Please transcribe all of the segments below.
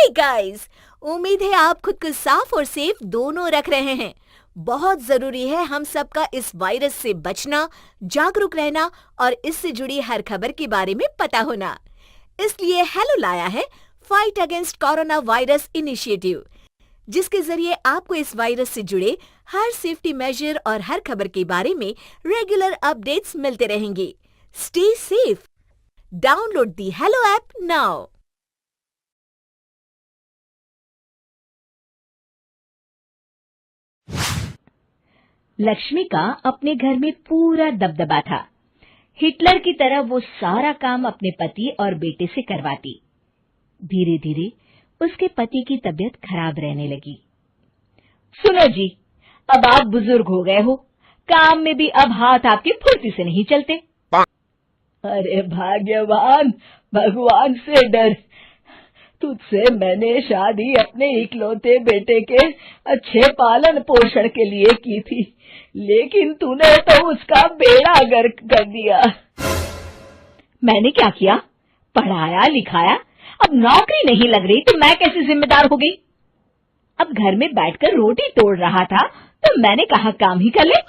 Hey guys, उम्मीद है आप खुद को साफ और सेफ दोनों रख रहे हैं। बहुत जरूरी है हम सबका इस वायरस से बचना, जागरूक रहना और इससे जुड़ी हर खबर के बारे में पता होना। इसलिए हेलो लाया है fight against corona virus initiative, जिसके जरिए आपको इस वायरस से जुड़े हर सेफ्टी मेजर और हर खबर के बारे में रेगुलर अपडेट्स मिलते रहेंगे। Stay safe. Download the hello app now. Lakshmi का अपने घर में पूरा दबदबा था। हिटलर की तरह वो सारा काम अपने पति और बेटे से करवाती। धीरे धीरे उसके पति की तबीयत खराब रहने लगी। सुनो जी, अब आप बुजुर्ग हो गए हो, काम में भी अब हाथ आपके फुर्ती से नहीं चलते। अरे भाग्यवान, भगवान से डर। तुझसे मैंने शादी अपने इकलौते बेटे के अच्छे पालन पोषण के लिए की थी, लेकिन तूने तो उसका बेड़ा गर्क कर दिया। मैंने क्या किया? पढ़ाया लिखाया, अब नौकरी नहीं लग रही तो मैं कैसे जिम्मेदार हो गई? अब घर में बैठकर रोटी तोड़ रहा था तो मैंने कहा काम ही कर ले।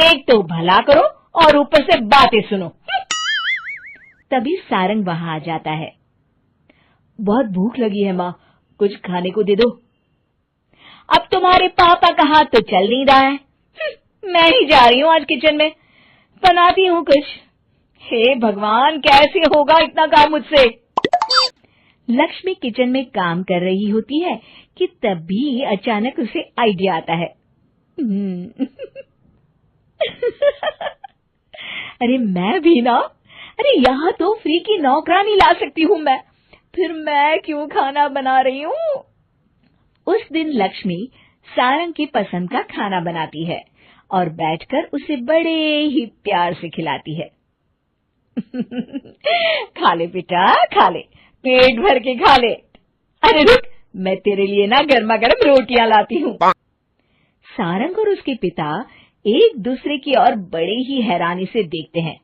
एक तो भला करो और ऊपर से बातें सुनो। तभी सारंग वहां आ जाता है। बहुत भूख लगी है माँ, कुछ खाने को दे दो। अब तुम्हारे पापा का हाथ तो चल नहीं रहा है। मैं ही जा रही हूँ आज किचन में, बनाती हूँ कुछ। हे भगवान, कैसे होगा इतना काम मुझसे? लक्ष्मी किचन में काम कर रही होती है कि तभी अचानक उसे आइडिया आता है। अरे मैं भी ना, अरे यहाँ तो फ्री की नौकरानी ला सकती हूँ मैं, फिर मैं क्यों खाना बना रही हूँ? उस दिन लक्ष्मी सारंग की पसंद का खाना बनाती है और बैठकर उसे बड़े ही प्यार से खिलाती है। खा ले बेटा, खा ले, पेट भर के खा ले। अरे रुक, मैं तेरे लिए ना गर्मा गर्म रोटियां लाती हूँ। सारंग और उसके पिता एक दूसरे की ओर बड़े ही हैरानी से देखते हैं।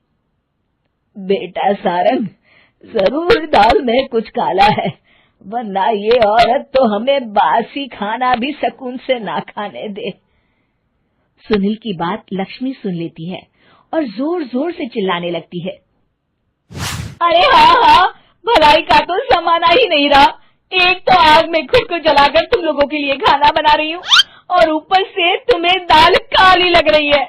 बेटा सारंग, जरूर दाल में कुछ काला है, वरना ये औरत तो हमें बासी खाना भी सुकून से ना खाने दे। सुनील की बात लक्ष्मी सुन लेती है और जोर जोर से चिल्लाने लगती है। अरे हाँ, भलाई का तो जमाना ही नहीं रहा। एक तो आग में खुद को जलाकर तुम लोगों के लिए खाना बना रही हूँ और ऊपर से तुम्हें दाल काली लग रही है।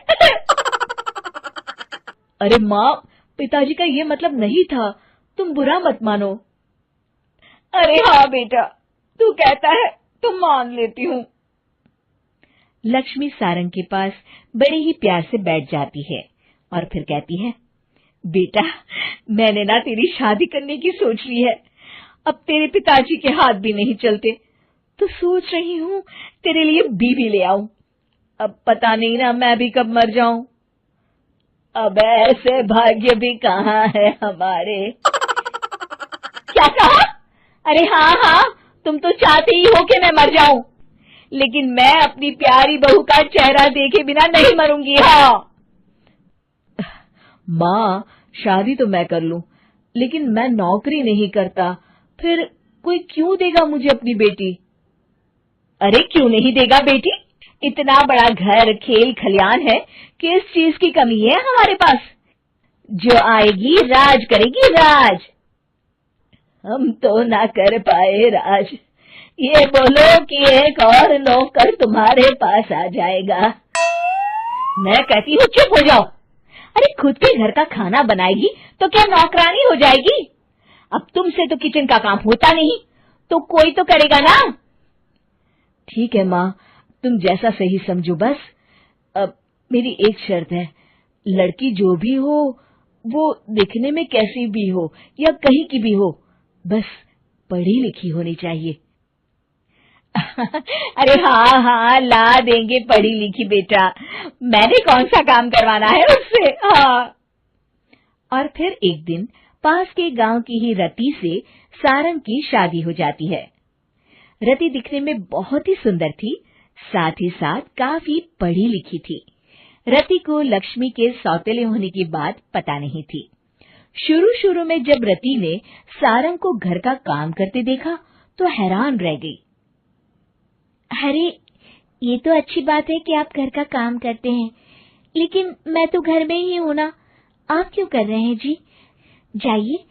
अरे माँ, पिताजी का ये मतलब नहीं था, तुम बुरा मत मानो। अरे हाँ बेटा, तू कहता है तो मान लेती हूँ। लक्ष्मी सारंग के पास बड़े ही प्यार से बैठ जाती है और फिर कहती है, बेटा मैंने ना तेरी शादी करने की सोच ली है। अब तेरे पिताजी के हाथ भी नहीं चलते, तो सोच रही हूँ तेरे लिए बीवी ले आऊं। अब पता नहीं ना मैं भी कब मर जाऊं। अब ऐसे भाग्य भी कहाँ है हमारे। क्या कहा? अरे हाँ, तुम तो चाहते ही हो कि मैं मर जाऊं, लेकिन मैं अपनी प्यारी बहू का चेहरा देखे बिना नहीं मरूंगी। हाँ माँ, शादी तो मैं कर लूं, लेकिन मैं नौकरी नहीं करता, फिर कोई क्यों देगा मुझे अपनी बेटी? अरे क्यों नहीं देगा बेटी? इतना बड़ा घर, खेल खलियान है, किस चीज की कमी है हमारे पास? जो आएगी राज करेगी, राज। हम तो ना कर पाए राज, ये बोलो कि एक और नौकर तुम्हारे पास आ जाएगा। मैं कहती हूँ चुप हो जाओ। अरे खुद के घर का खाना बनाएगी तो क्या नौकरानी हो जाएगी? अब तुमसे तो किचन का काम होता नहीं, तो कोई तो करेगा ना। ठीक है माँ, तुम जैसा सही समझो बस। अब मेरी एक शर्त है, लड़की जो भी हो वो दिखने में कैसी भी हो या कहीं की भी हो, बस पढ़ी लिखी होनी चाहिए। अरे हाँ, ला देंगे पढ़ी लिखी बेटा, मैंने कौन सा काम करवाना है उससे। हाँ। और फिर एक दिन पास के गांव की ही रति से सारंग की शादी हो जाती है। रति दिखने में बहुत ही सुंदर थी, साथ ही साथ काफी पढ़ी लिखी थी। रति को लक्ष्मी के सौतेले होने की बात पता नहीं थी। शुरू शुरू में जब रति ने सारंग को घर का काम करते देखा तो हैरान रह गई। अरे, ये तो अच्छी बात है कि आप घर का काम करते हैं, लेकिन मैं तो घर में ही हूं ना, आप क्यों कर रहे हैं जी? जाइए,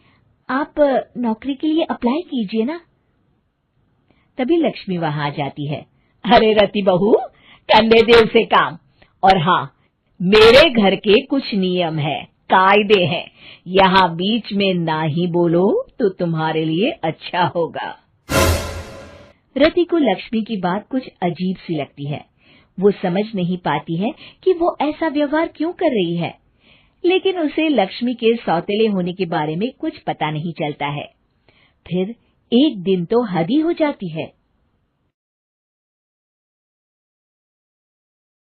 आप नौकरी के लिए अप्लाई कीजिए ना। तभी लक्ष्मी वहां आ जाती है। अरे रति बहू, करने दे उसे काम। और हाँ, मेरे घर के कुछ नियम है, कायदे हैं, यहाँ बीच में ना ही बोलो तो तुम्हारे लिए अच्छा होगा। रति को लक्ष्मी की बात कुछ अजीब सी लगती है। वो समझ नहीं पाती है कि वो ऐसा व्यवहार क्यों कर रही है, लेकिन उसे लक्ष्मी के सौतेले होने के बारे में कुछ पता नहीं चलता है। फिर एक दिन तो हद ही हो जाती है।